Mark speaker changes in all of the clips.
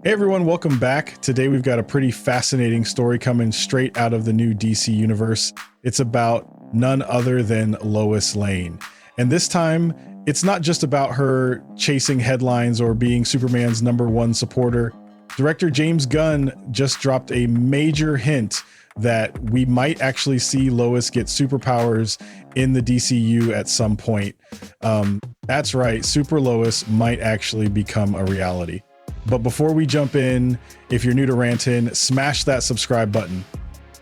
Speaker 1: Hey everyone, welcome back. Today we've got a pretty fascinating story coming straight out of the new DC universe. It's about none other than Lois Lane. And this time, it's not just about her chasing headlines or being Superman's #1 supporter. Director James Gunn just dropped a major hint that we might actually see Lois get superpowers in the DCU at some point. That's right, Super Lois might actually become a reality. But before we jump in, if you're new to Rantent, smash that subscribe button.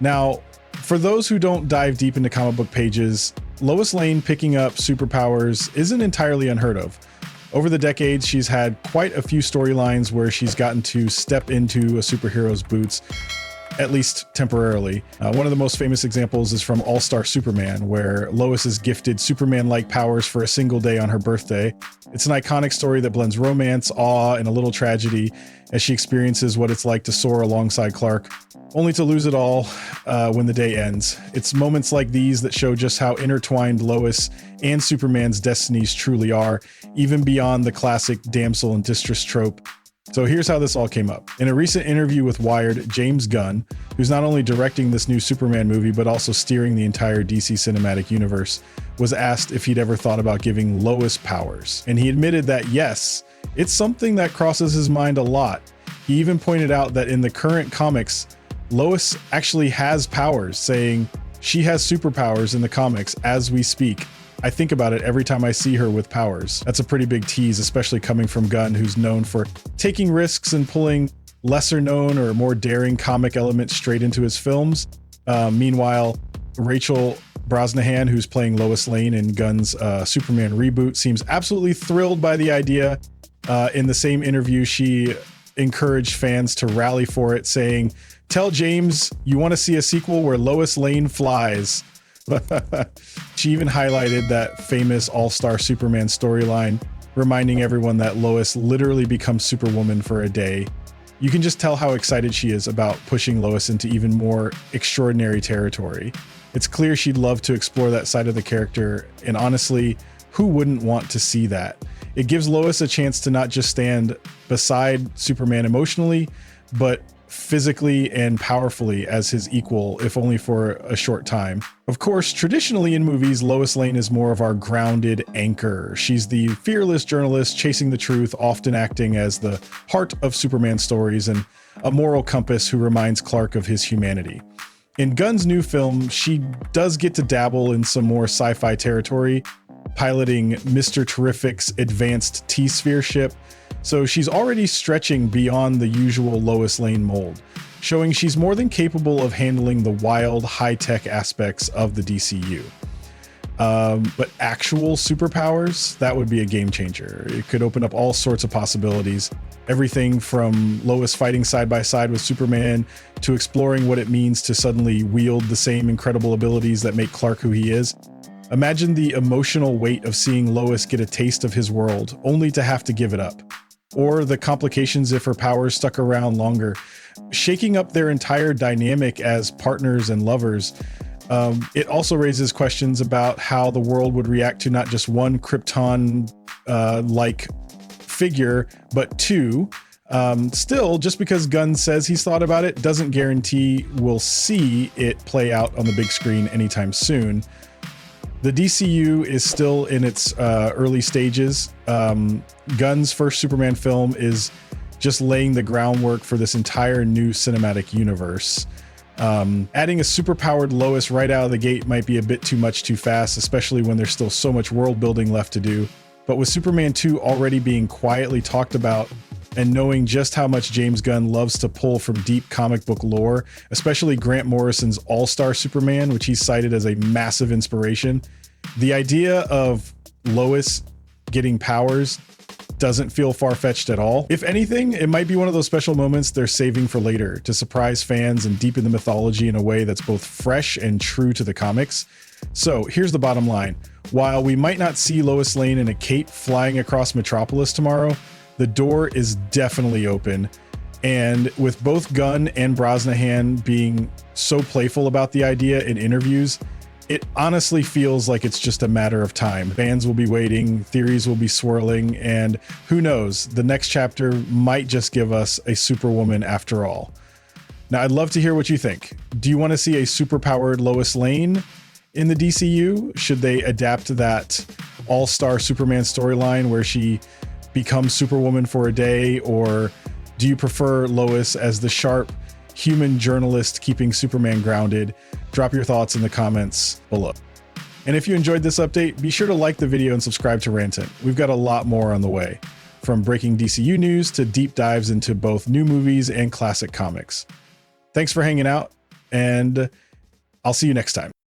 Speaker 1: Now, for those who don't dive deep into comic book pages, Lois Lane picking up superpowers isn't entirely unheard of. Over the decades, she's had quite a few storylines where she's gotten to step into a superhero's boots, at least temporarily. One of the most famous examples is from All-Star Superman, where Lois is gifted Superman-like powers for a single day on her birthday. It's an iconic story that blends romance, awe, and a little tragedy as she experiences what it's like to soar alongside Clark, only to lose it all when the day ends. It's moments like these that show just how intertwined Lois and Superman's destinies truly are, even beyond the classic damsel in distress trope. So here's how this all came up. In a recent interview with Wired, James Gunn, who's not only directing this new Superman movie, but also steering the entire DC cinematic universe, was asked if he'd ever thought about giving Lois powers. And he admitted that yes, it's something that crosses his mind a lot. He even pointed out that in the current comics, Lois actually has powers, saying she has superpowers in the comics as we speak. I think about it every time I see her with powers. That's a pretty big tease, especially coming from Gunn, who's known for taking risks and pulling lesser known or more daring comic elements straight into his films. Meanwhile, Rachel Brosnahan, who's playing Lois Lane in Gunn's Superman reboot, seems absolutely thrilled by the idea. In the same interview, she encouraged fans to rally for it, saying, "Tell James you want to see a sequel where Lois Lane flies." She even highlighted that famous All-Star Superman storyline, reminding everyone that Lois literally becomes Superwoman for a day. You can just tell how excited she is about pushing Lois into even more extraordinary territory. It's clear she'd love to explore that side of the character, and honestly, who wouldn't want to see that? It gives Lois a chance to not just stand beside Superman emotionally, but physically and powerfully as his equal, if only for a short time. Of course, traditionally in movies, Lois Lane is more of our grounded anchor. She's the fearless journalist chasing the truth, often acting as the heart of Superman stories and a moral compass who reminds Clark of his humanity. In Gunn's new film, she does get to dabble in some more sci-fi territory, piloting Mr. Terrific's advanced T-Sphere ship, so she's already stretching beyond the usual Lois Lane mold, showing she's more than capable of handling the wild, high-tech aspects of the DCU. But actual superpowers, that would be a game changer. It could open up all sorts of possibilities. Everything from Lois fighting side by side with Superman to exploring what it means to suddenly wield the same incredible abilities that make Clark who he is. Imagine the emotional weight of seeing Lois get a taste of his world, only to have to give it up. Or the complications if her powers stuck around longer, shaking up their entire dynamic as partners and lovers. It also raises questions about how the world would react to not just one Krypton like figure, but two. Still, just because Gunn says he's thought about it doesn't guarantee we'll see it play out on the big screen anytime soon. The DCU is still in its early stages. Gunn's first Superman film is just laying the groundwork for this entire new cinematic universe. Adding a superpowered Lois right out of the gate might be a bit too much too fast, especially when there's still so much world building left to do. But with Superman 2 already being quietly talked about, and knowing just how much James Gunn loves to pull from deep comic book lore, especially Grant Morrison's All-Star Superman, which he's cited as a massive inspiration, the idea of Lois getting powers doesn't feel far-fetched at all. If anything, it might be one of those special moments they're saving for later to surprise fans and deepen the mythology in a way that's both fresh and true to the comics. So here's the bottom line. While we might not see Lois Lane in a cape flying across Metropolis tomorrow, the door is definitely open. And with both Gunn and Brosnahan being so playful about the idea in interviews, It honestly feels like it's just a matter of time. Fans will be waiting, theories will be swirling, and who knows, the next chapter might just give us a Superwoman after all. Now, I'd love to hear what you think. Do you want to see a superpowered Lois Lane in the DCU? Should they adapt that all-star Superman storyline where she becomes Superwoman for a day? Or do you prefer Lois as the sharp human journalist keeping Superman grounded? Drop your thoughts in the comments below. And if you enjoyed this update, be sure to like the video and subscribe to Rantent. We've got a lot more on the way, from breaking DCU news to deep dives into both new movies and classic comics. Thanks for hanging out, and I'll see you next time.